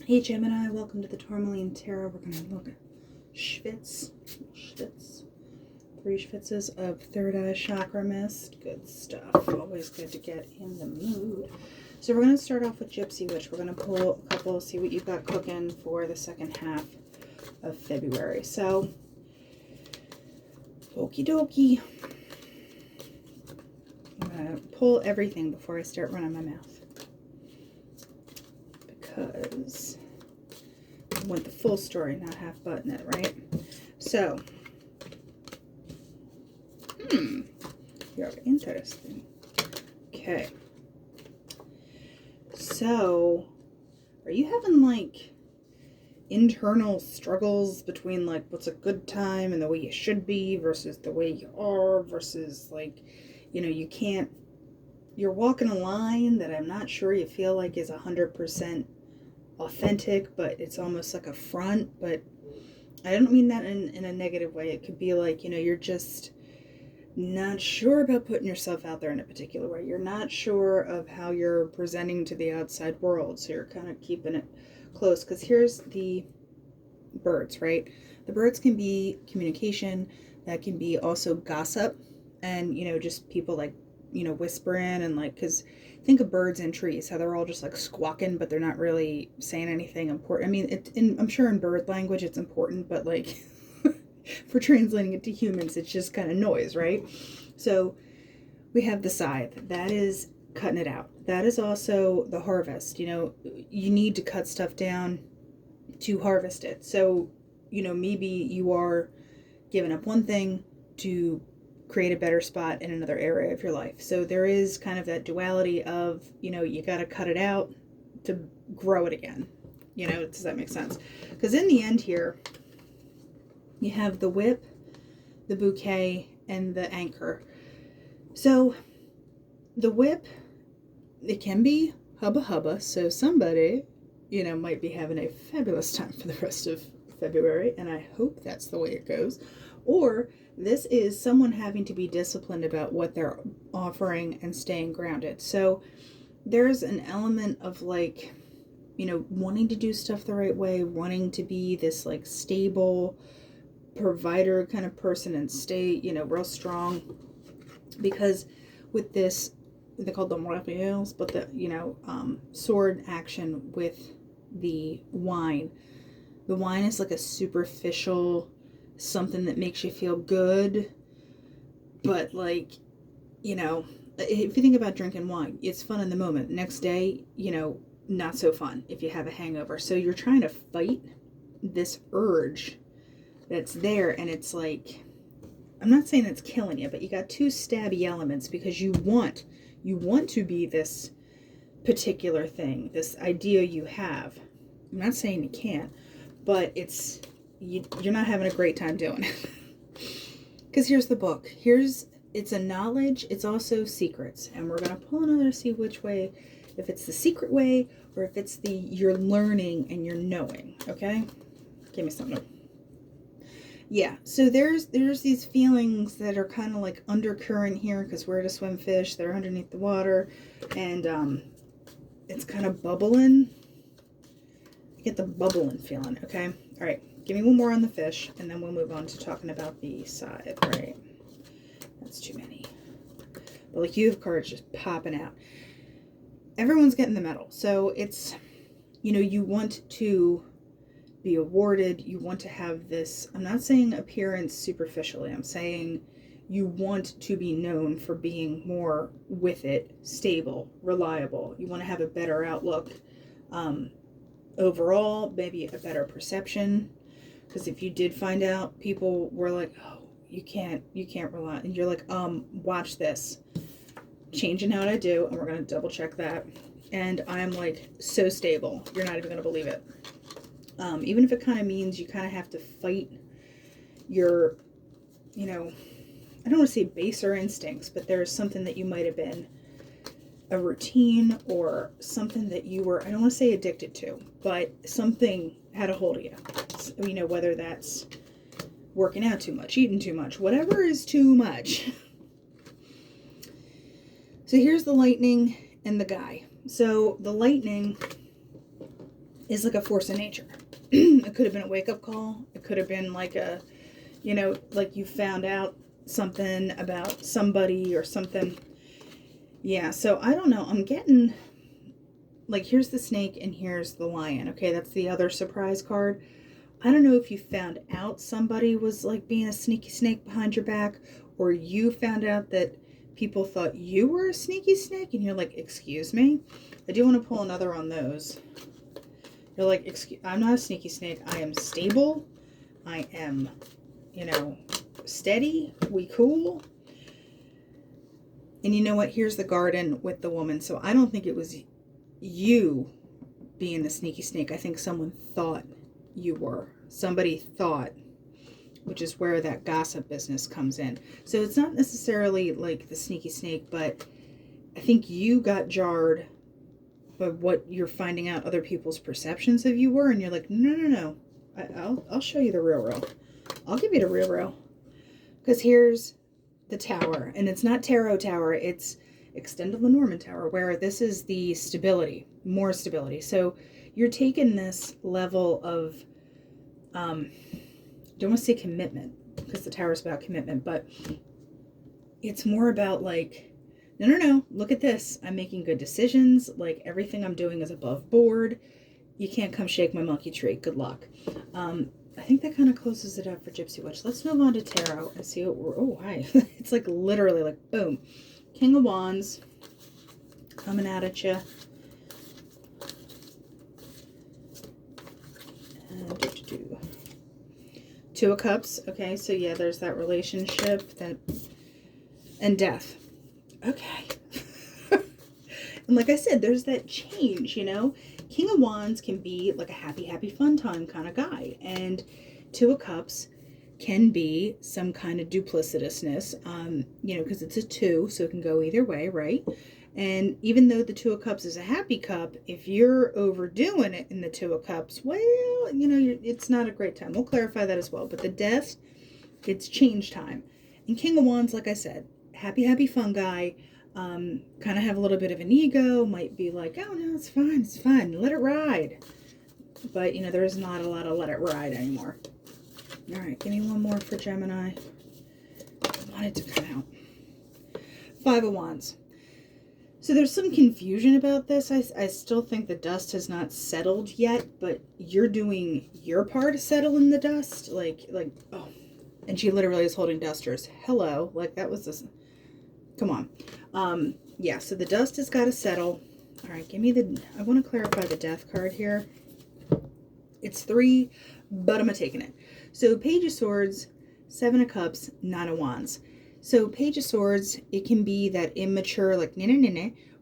Hey Gemini, welcome to the Tourmaline Tarot. We're going to look at Schwitz. 3 Schwitzes of third eye chakra mist. Good stuff. Always good to get in the mood. So we're going to start off with Gypsy Witch. We're going to pull a couple, see what you've got cooking for the second half of February. So, okie dokie. I'm going to pull everything before I start running my mouth, because I want the full story, not half button it, right? So, you're interesting. Okay. So, are you having like internal struggles between like what's a good time and the way you should be versus the way you are versus like, you're walking a line that I'm not sure you feel like is 100% authentic, but it's almost like a front. But I don't mean that in a negative way. It could be like, you're just not sure about putting yourself out there in a particular way. You're not sure of how you're presenting to the outside world, so you're kind of keeping it close. Because here's the birds, right? The birds can be communication. That can be also gossip, and just people like whispering, and like, because think of birds and trees, how they're all just like squawking, but they're not really saying anything important. I mean, I'm sure in bird language it's important, but like for translating it to humans, it's just kind of noise, right? So we have the scythe. That is cutting it out. That is also the harvest. You need to cut stuff down to harvest it. So, maybe you are giving up one thing to create a better spot in another area of your life. So there is kind of that duality of, you got to cut it out to grow it again. Does that make sense? Because in the end here, you have the whip, the bouquet, and the anchor. So the whip, it can be hubba hubba. So somebody, might be having a fabulous time for the rest of February, and I hope that's the way it goes. Or this is someone having to be disciplined about what they're offering and staying grounded. So there's an element of like, wanting to do stuff the right way, wanting to be this like stable provider kind of person and stay, real strong. Because with this, they call them rapiers, but the, sword action with the wine is like a superficial something that makes you feel good, but like, if you think about drinking wine, it's fun in the moment. Next day, not so fun if you have a hangover. So you're trying to fight this urge that's there, and it's like, I'm not saying it's killing you, but you got two stabby elements, because you want to be this particular thing, this idea you have. I'm not saying you can't, but you're not having a great time doing it. Because here's the book. It's a knowledge. It's also secrets. And we're going to pull another to see which way, if it's the secret way or if it's you're learning and you're knowing. Okay? Give me something. Yeah, so there's these feelings that are kind of like undercurrent here, because we're at a swim fish. They're underneath the water, and it's kind of bubbling. I get the bubbling feeling, okay? All right, give me one more on the fish, and then we'll move on to talking about the side, right? That's too many. But like, you have cards just popping out. Everyone's getting the medal. So it's, you want to be awarded. You want to have this, I'm not saying appearance superficially. I'm saying you want to be known for being more with it, stable, reliable. You want to have a better outlook. Overall, maybe a better perception, because if you did find out people were like, oh, you can't rely, and you're like, watch this, changing how I do, and we're going to double check that, and I'm like so stable, you're not even going to believe it. Even if it kind of means you kind of have to fight your, I don't want to say baser instincts, but there's something that you might have been a routine or something that you were, I don't want to say addicted to, but something had a hold of you. Whether that's working out too much, eating too much, whatever is too much. So here's the lightning and the guy. So the lightning is like a force of nature. It could have been a wake-up call. It could have been like a, you know, like you found out something about somebody or something. Yeah, so I don't know. I'm getting, like, here's the snake and here's the lion. Okay, that's the other surprise card. I don't know if you found out somebody was like being a sneaky snake behind your back, or you found out that people thought you were a sneaky snake and you're like, excuse me. I do want to pull another on those. You're like, excuse, I'm not a sneaky snake. I am stable. I am, you know, steady. We cool. And you know what? Here's the garden with the woman. So I don't think it was you being the sneaky snake. I think someone thought you were. Somebody thought, which is where that gossip business comes in. So it's not necessarily like the sneaky snake, but I think you got jarred by what you're finding out other people's perceptions of you were, and you're like, no. I'll show you the real. I'll give you the real. Because here's the tower, and it's not tarot tower, it's extend of the Norman tower, where this is the stability, more stability. So you're taking this level of, don't want to say commitment, because the tower is about commitment, but it's more about like, no, look at this. I'm making good decisions. Like, everything I'm doing is above board. You can't come shake my monkey tree. Good luck. I think that kind of closes it up for Gypsy Witch. Let's move on to tarot and see what we're, oh, hi. It's like literally like, boom. King of Wands coming out at you. Two of Cups. Okay, so yeah, there's that relationship, that, and death. Okay. And like I said, there's that change, you know. King of Wands can be like a happy, fun time kind of guy. And Two of Cups can be some kind of duplicitousness, you know, because it's a two, so it can go either way, right? And even though the Two of Cups is a happy cup, if you're overdoing it in the Two of Cups, well, you know, it's not a great time. We'll clarify that as well. But the death, it's change time. And King of Wands, like I said, happy, fun guy. Kind of have a little bit of an ego, might be like, oh no, it's fine, let it ride. But, you know, there's not a lot of let it ride anymore. All right, give me one more for Gemini. I want it to come out. Five of Wands. So there's some confusion about this. I still think the dust has not settled yet, but you're doing your part to settle in the dust. Like, oh, and she literally is holding dusters. Hello, like that was this. Come on. Yeah, so the dust has got to settle. All right, give me the, I want to clarify the death card here. It's 3, but I'm taking it. So Page of Swords, 7 of Cups, 9 of Wands. So Page of Swords, it can be that immature, like,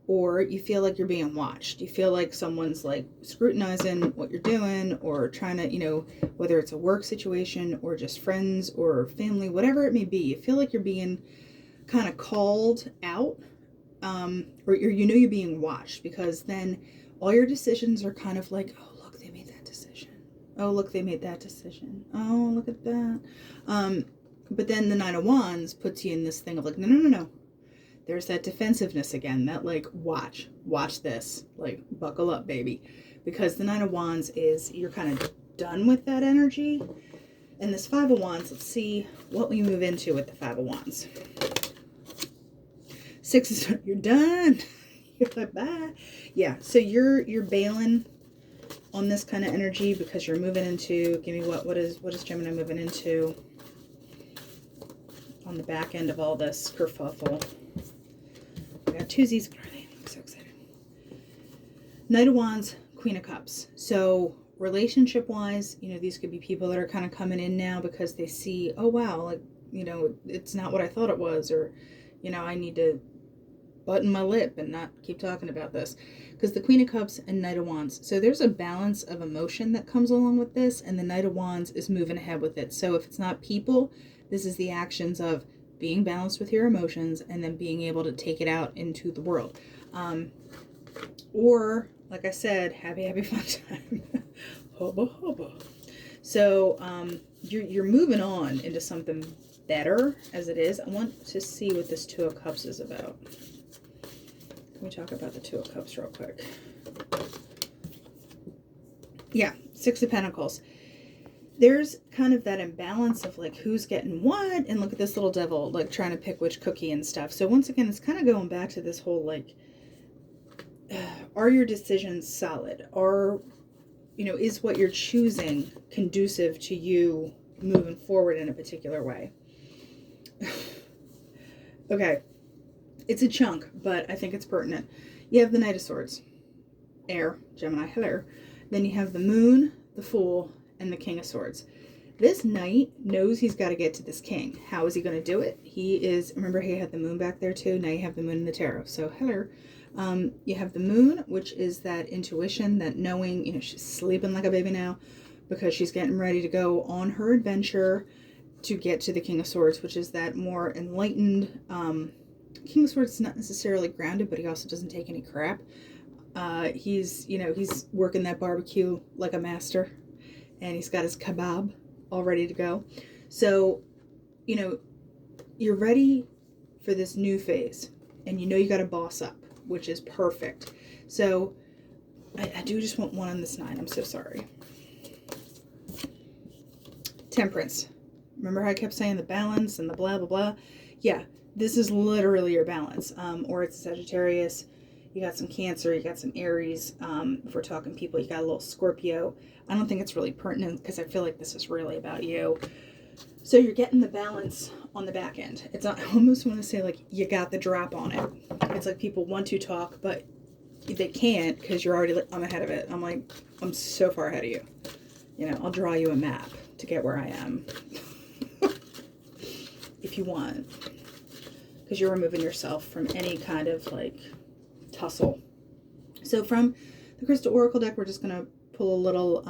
or you feel like you're being watched. You feel like someone's like scrutinizing what you're doing, or trying to, you know, whether it's a work situation or just friends or family, whatever it may be, you feel like you're being kind of called out, or you know you're being watched, because then all your decisions are kind of like, oh look, they made that decision, oh look, they made that decision, oh look at that. But then the Nine of Wands puts you in this thing of like, no, there's that defensiveness again, that like, watch this, like, buckle up, baby, because the Nine of Wands is, you're kind of done with that energy. And this Five of Wands, let's see what we move into with the Five of Wands. 6 is, you're done. You're like, bye. Yeah, so you're bailing on this kind of energy because you're moving into, give me what is Gemini moving into on the back end of all this kerfuffle. I got twosies. What are they? I'm so excited. Knight of Wands, Queen of Cups. So relationship wise, you know, these could be people that are kind of coming in now because they see, oh wow, like, you know, it's not what I thought it was, or, you know, I need to button my lip and not keep talking about this, because the Queen of Cups and Knight of Wands, so there's a balance of emotion that comes along with this, and the Knight of Wands is moving ahead with it. So if it's not people, this is the actions of being balanced with your emotions and then being able to take it out into the world, or like I said, happy fun time. Hubba. So you're moving on into something better as it is. I want to see what this Two of Cups is about. Can we talk about the Two of Cups real quick? Yeah, Six of Pentacles. There's kind of that imbalance of like who's getting what, and look at this little devil like trying to pick which cookie and stuff. So once again, it's kind of going back to this whole like, are your decisions solid? Are, you know, is what you're choosing conducive to you moving forward in a particular way? Okay, it's a chunk, but I think it's pertinent. You have the Knight of Swords, air, Gemini, hello. Then you have the Moon, the Fool, and the King of Swords. This knight knows he's got to get to this king. How is he going to do it? He is, remember he had the moon back there too? Now you have the moon in the tarot. So, hello. You have the moon, which is that intuition, that knowing, you know, she's sleeping like a baby now because she's getting ready to go on her adventure to get to the King of Swords, which is that more enlightened, King of Swords is not necessarily grounded, but he also doesn't take any crap. He's, you know, he's working that barbecue like a master, and he's got his kebab all ready to go. So, you know, you're ready for this new phase, and you know you got to boss up, which is perfect. So I do just want one on this 9. I'm so sorry. Temperance. Remember how I kept saying the balance and the blah, blah, blah? Yeah, this is literally your balance. Or it's Sagittarius. You got some Cancer. You got some Aries. If we're talking people, you got a little Scorpio. I don't think it's really pertinent because I feel like this is really about you. So you're getting the balance on the back end. It's not, I almost want to say like you got the drop on it. It's like people want to talk, but they can't because you're already, I'm ahead of it. I'm like, I'm so far ahead of you. You know, I'll draw you a map to get where I am. If you want. Because you're removing yourself from any kind of like tussle. So from the Crystal Oracle deck, we're just going to pull a little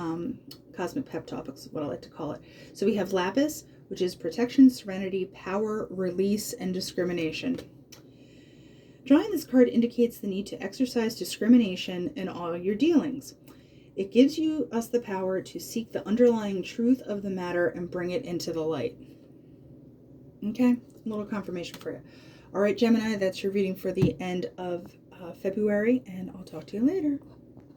cosmic pep talk, is what I like to call it. So we have Lapis, which is protection, serenity, power, release, and discrimination. Drawing this card indicates the need to exercise discrimination in all your dealings. It gives us the power to seek the underlying truth of the matter and bring it into the light. Okay, a little confirmation for you. All right, Gemini, that's your reading for the end of February, and I'll talk to you later.